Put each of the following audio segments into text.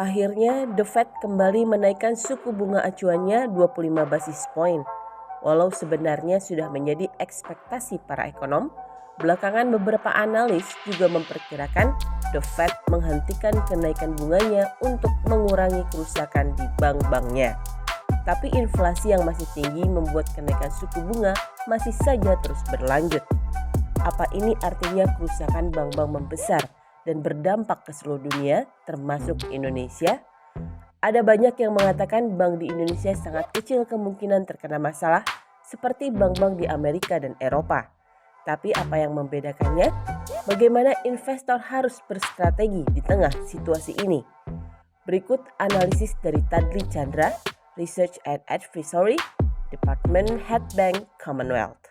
Akhirnya, The Fed kembali menaikkan suku bunga acuannya 25 basis poin. Walau sebenarnya sudah menjadi ekspektasi para ekonom, belakangan beberapa analis juga memperkirakan The Fed menghentikan kenaikan bunganya untuk mengurangi kerusakan di bank-banknya. Tapi inflasi yang masih tinggi membuat kenaikan suku bunga masih saja terus berlanjut. Apa ini artinya kerusakan bank-bank membesar dan berdampak ke seluruh dunia, termasuk Indonesia? Ada banyak yang mengatakan bank di Indonesia sangat kecil kemungkinan terkena masalah seperti bank-bank di Amerika dan Eropa. Tapi apa yang membedakannya? Bagaimana investor harus berstrategi di tengah situasi ini? Berikut analisis dari Tadli Chandra, Research and Advisory, Department Head Bank Commonwealth.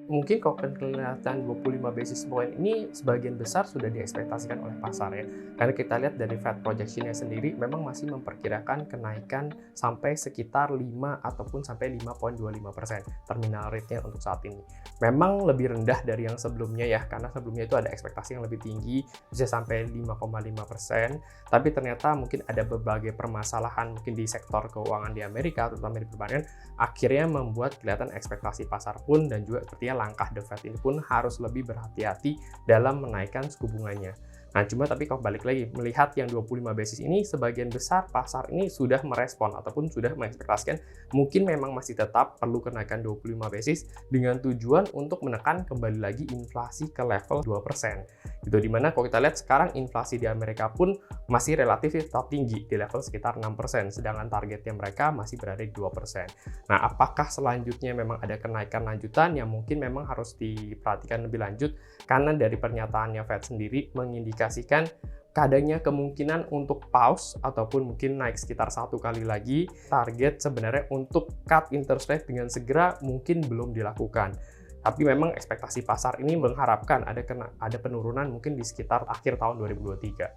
Mungkin kalau kelihatan 25 basis point ini sebagian besar sudah diekspektasikan oleh pasar ya. Karena kita lihat dari Fed projection-nya sendiri memang masih memperkirakan kenaikan sampai sekitar 5 ataupun sampai 5,25% terminal rate-nya untuk saat ini. Memang lebih rendah dari yang sebelumnya ya, karena sebelumnya itu ada ekspektasi yang lebih tinggi, bisa sampai 5,5%. Tapi ternyata mungkin ada berbagai permasalahan mungkin di sektor keuangan di Amerika, terutama di perbankan, akhirnya membuat kelihatan ekspektasi pasar pun dan juga sepertinya langkah The Fed ini pun harus lebih berhati-hati dalam menaikkan suku bunganya. Nah, cuma tapi kalau balik lagi, melihat yang 25 basis ini, sebagian besar pasar ini sudah merespon ataupun sudah mengekspektasikan mungkin memang masih tetap perlu kenaikan 25 basis dengan tujuan untuk menekan kembali lagi inflasi ke level 2%. Gitu, dimana kalau kita lihat sekarang inflasi di Amerika pun masih relatif tetap tinggi di level sekitar 6%, sedangkan targetnya mereka masih berada di 2%. Nah, apakah selanjutnya memang ada kenaikan lanjutan yang mungkin memang harus diperhatikan lebih lanjut, karena dari pernyataannya Fed sendiri mengindikasikan adanya kemungkinan untuk pause ataupun mungkin naik sekitar 1 kali lagi. Target sebenarnya untuk cut interest rate dengan segera mungkin belum dilakukan. Tapi memang ekspektasi pasar ini mengharapkan ada penurunan mungkin di sekitar akhir tahun 2023.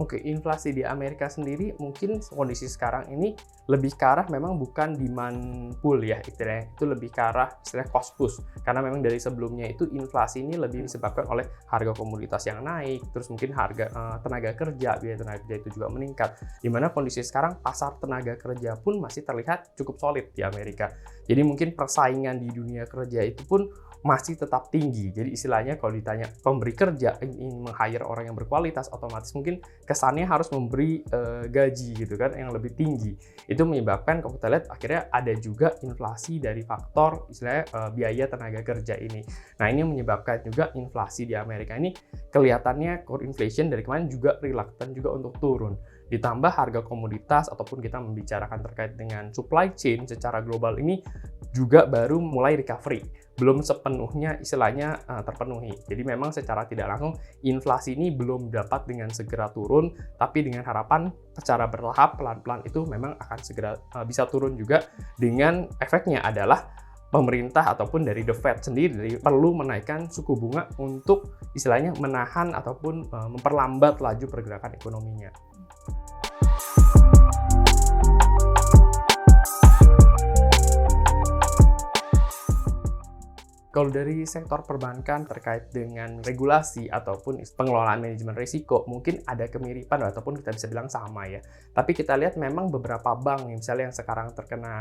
Oke, inflasi di Amerika sendiri mungkin kondisi sekarang ini lebih ke arah memang bukan demand pull ya, istilahnya itu lebih ke arah istilah cost push, karena memang dari sebelumnya itu inflasi ini lebih disebabkan oleh harga komoditas yang naik, terus mungkin harga tenaga kerja, biaya tenaga kerja itu juga meningkat, dimana kondisi sekarang pasar tenaga kerja pun masih terlihat cukup solid di Amerika. Jadi mungkin persaingan di dunia kerja itu pun masih tetap tinggi. Jadi istilahnya kalau ditanya pemberi kerja ingin meng-hire orang yang berkualitas, otomatis mungkin kesannya harus memberi gaji gitu kan yang lebih tinggi. Itu menyebabkan kalau kita lihat akhirnya ada juga inflasi dari faktor istilahnya biaya tenaga kerja ini. Nah, ini menyebabkan juga inflasi di Amerika ini kelihatannya core inflation dari kemarin juga reluctant juga untuk turun. Ditambah harga komoditas ataupun kita membicarakan terkait dengan supply chain secara global ini juga baru mulai recovery, belum sepenuhnya istilahnya terpenuhi. Jadi memang secara tidak langsung inflasi ini belum dapat dengan segera turun, tapi dengan harapan secara bertahap pelan-pelan itu memang akan segera bisa turun juga. Dengan efeknya adalah pemerintah ataupun dari The Fed sendiri perlu menaikkan suku bunga untuk istilahnya menahan ataupun memperlambat laju pergerakan ekonominya. Kalau dari sektor perbankan terkait dengan regulasi ataupun pengelolaan manajemen risiko, mungkin ada kemiripan ataupun kita bisa bilang sama ya. Tapi kita lihat memang beberapa bank, misalnya yang sekarang terkena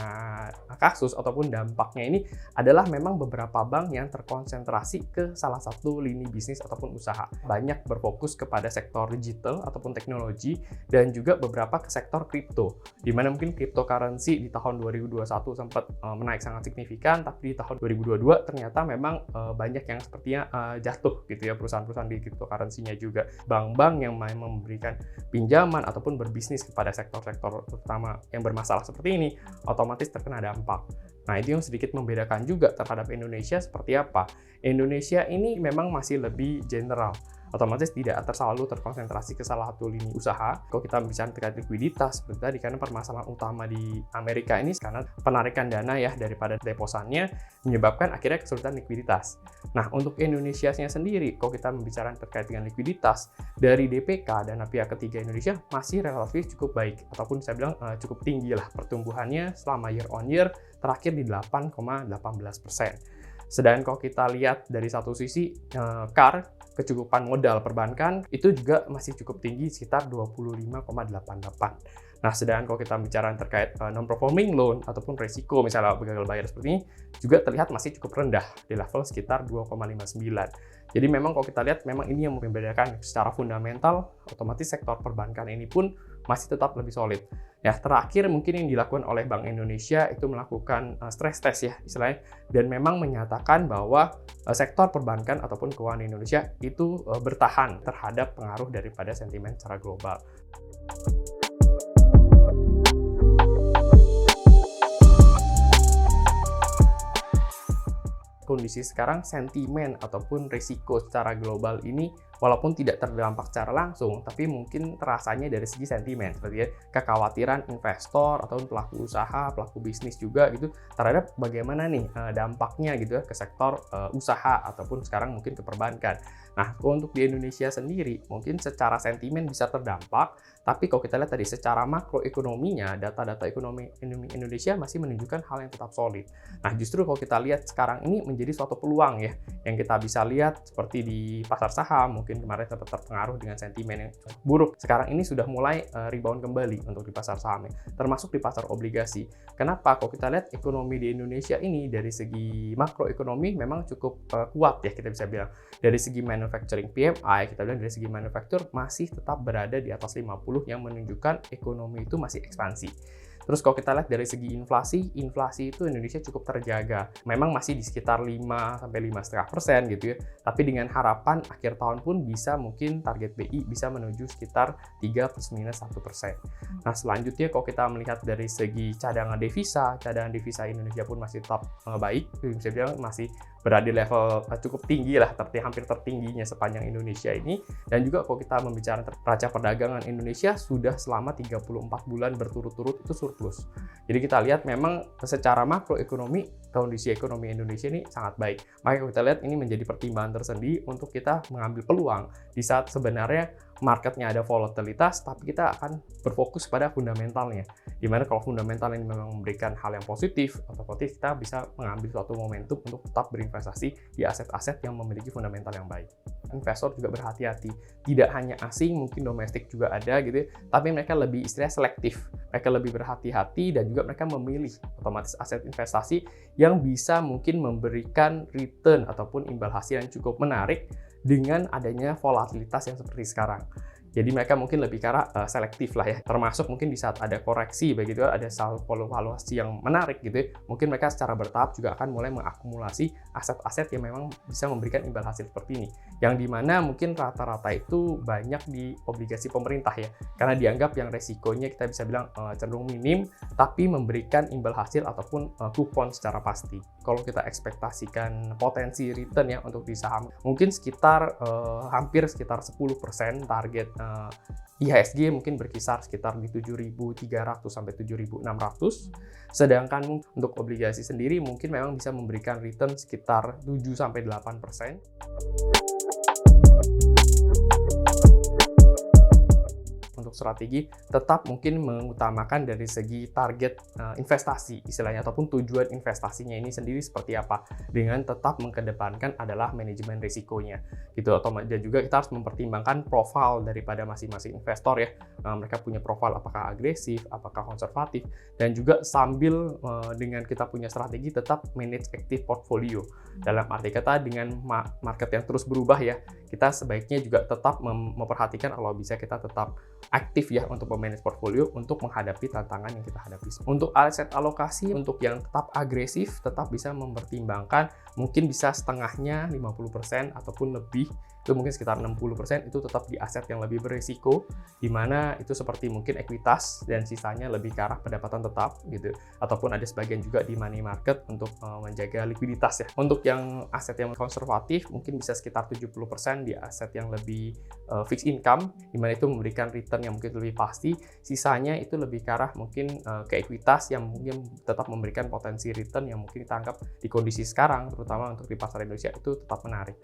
kasus ataupun dampaknya ini adalah memang beberapa bank yang terkonsentrasi ke salah satu lini bisnis ataupun usaha. Banyak berfokus kepada sektor digital ataupun teknologi dan juga beberapa ke sektor kripto. Di mana mungkin cryptocurrency di tahun 2021 sempat menaik sangat signifikan, tapi di tahun 2022 ternyata memang banyak yang sepertinya jatuh gitu ya, perusahaan-perusahaan di cryptocurrency-nya juga. Bank-bank yang memang memberikan pinjaman ataupun berbisnis kepada sektor-sektor terutama yang bermasalah seperti ini otomatis terkena dampak. Nah, itu yang sedikit membedakan juga terhadap Indonesia seperti apa. Indonesia ini memang masih lebih general, otomatis tidak selalu terkonsentrasi ke salah satu lini usaha. Kalau kita bicara terkait likuiditas, seperti tadi, karena permasalahan utama di Amerika ini karena penarikan dana ya daripada deposannya menyebabkan akhirnya kesulitan likuiditas. Nah, untuk Indonesia-nya sendiri, kalau kita membicarakan terkait dengan likuiditas, dari DPK dana pihak ketiga Indonesia masih relatif cukup baik, ataupun saya bilang cukup tinggi lah pertumbuhannya selama year on year terakhir di 8,18%. Sedangkan kalau kita lihat dari satu sisi, kecukupan modal perbankan itu juga masih cukup tinggi sekitar 25,88. Nah, sedangkan kalau kita bicara terkait non-performing loan ataupun resiko misalnya gagal bayar seperti ini, juga terlihat masih cukup rendah di level sekitar 2,59. Jadi memang kalau kita lihat memang ini yang membedakan secara fundamental, otomatis sektor perbankan ini pun masih tetap lebih solid. Ya, terakhir mungkin yang dilakukan oleh Bank Indonesia itu melakukan stress test ya istilahnya, dan memang menyatakan bahwa sektor perbankan ataupun keuangan Indonesia itu bertahan terhadap pengaruh daripada sentimen secara global. Kondisi sekarang sentimen ataupun risiko secara global ini walaupun tidak terdampak secara langsung, tapi mungkin terasanya dari segi sentimen, seperti ya, kekhawatiran investor atau pelaku usaha, pelaku bisnis juga gitu terhadap bagaimana nih dampaknya gitu ya ke sektor usaha ataupun sekarang mungkin ke perbankan. Nah, untuk di Indonesia sendiri mungkin secara sentimen bisa terdampak, tapi kalau kita lihat tadi secara makroekonominya, data-data ekonomi Indonesia masih menunjukkan hal yang tetap solid. Nah, justru kalau kita lihat sekarang ini menjadi suatu peluang ya, yang kita bisa lihat seperti di pasar saham, mungkin kemarin sempat terpengaruh dengan sentimen yang buruk. Sekarang ini sudah mulai rebound kembali untuk di pasar saham, termasuk di pasar obligasi. Kenapa? Kalau kita lihat ekonomi di Indonesia ini dari segi makroekonomi memang cukup kuat ya, kita bisa bilang. Dari segi manufacturing PMI, kita bilang dari segi manufaktur masih tetap berada di atas 50 yang menunjukkan ekonomi itu masih ekspansi. Terus kalau kita lihat dari segi inflasi itu Indonesia cukup terjaga. Memang masih di sekitar 5-5,5% gitu ya. Tapi dengan harapan akhir tahun pun bisa mungkin target BI bisa menuju sekitar 3 ± 1%. Nah, selanjutnya kalau kita melihat dari segi cadangan devisa Indonesia pun masih tetap baik. Bisa bilang masih berada di level cukup tinggi lah, hampir tertingginya sepanjang Indonesia ini. Dan juga kalau kita membicarakan neraca perdagangan Indonesia sudah selama 34 bulan berturut-turut itu surplus. Jadi kita lihat memang secara makroekonomi, kondisi ekonomi Indonesia ini sangat baik. Maka kita lihat ini menjadi pertimbangan tersendiri untuk kita mengambil peluang di saat sebenarnya marketnya ada volatilitas, tapi kita akan berfokus pada fundamentalnya. Dimana kalau fundamental ini memang memberikan hal yang positif, otomatis kita bisa mengambil suatu momentum untuk tetap berinvestasi di aset-aset yang memiliki fundamental yang baik. Investor juga berhati-hati, tidak hanya asing, mungkin domestik juga ada gitu ya, tapi mereka lebih istilahnya selektif. Mereka lebih berhati-hati dan juga mereka memilih otomatis aset investasi yang bisa mungkin memberikan return ataupun imbal hasil yang cukup menarik dengan adanya volatilitas yang seperti sekarang. Jadi mereka mungkin lebih ke arah selektif lah ya, termasuk mungkin di saat ada koreksi, begitu ada valuasi yang menarik gitu ya, mungkin mereka secara bertahap juga akan mulai mengakumulasi aset-aset yang memang bisa memberikan imbal hasil seperti ini, yang dimana mungkin rata-rata itu banyak di obligasi pemerintah ya, karena dianggap yang resikonya kita bisa bilang cenderung minim, tapi memberikan imbal hasil ataupun kupon secara pasti. Kalau kita ekspektasikan potensi return ya untuk di saham, mungkin sekitar hampir sekitar 10% target IHSG mungkin berkisar sekitar di 7.300 sampai 7.600. Sedangkan untuk obligasi sendiri mungkin memang bisa memberikan return sekitar 7 sampai 8%. Untuk strategi tetap mungkin mengutamakan dari segi target investasi istilahnya ataupun tujuan investasinya ini sendiri seperti apa, dengan tetap mengedepankan adalah manajemen risikonya gitu. Dan juga kita harus mempertimbangkan profil daripada masing-masing investor ya, mereka punya profil apakah agresif, apakah konservatif, dan juga sambil dengan kita punya strategi tetap manage active portfolio. Dalam arti kata dengan market yang terus berubah ya, kita sebaiknya juga tetap memperhatikan kalau bisa kita tetap aktif ya untuk memanage portfolio untuk menghadapi tantangan yang kita hadapi. Untuk aset alokasi, untuk yang tetap agresif, tetap bisa mempertimbangkan mungkin bisa setengahnya 50% ataupun lebih, itu mungkin sekitar 60% itu tetap di aset yang lebih berisiko, di mana itu seperti mungkin ekuitas dan sisanya lebih ke arah pendapatan tetap gitu, ataupun ada sebagian juga di money market untuk menjaga likuiditas ya. Untuk yang aset yang konservatif mungkin bisa sekitar 70% di aset yang lebih fixed income, di mana itu memberikan return yang mungkin lebih pasti, sisanya itu lebih ke arah mungkin ke ekuitas yang mungkin tetap memberikan potensi return yang mungkin kita anggap di kondisi sekarang, terutama untuk di pasar Indonesia itu tetap menarik.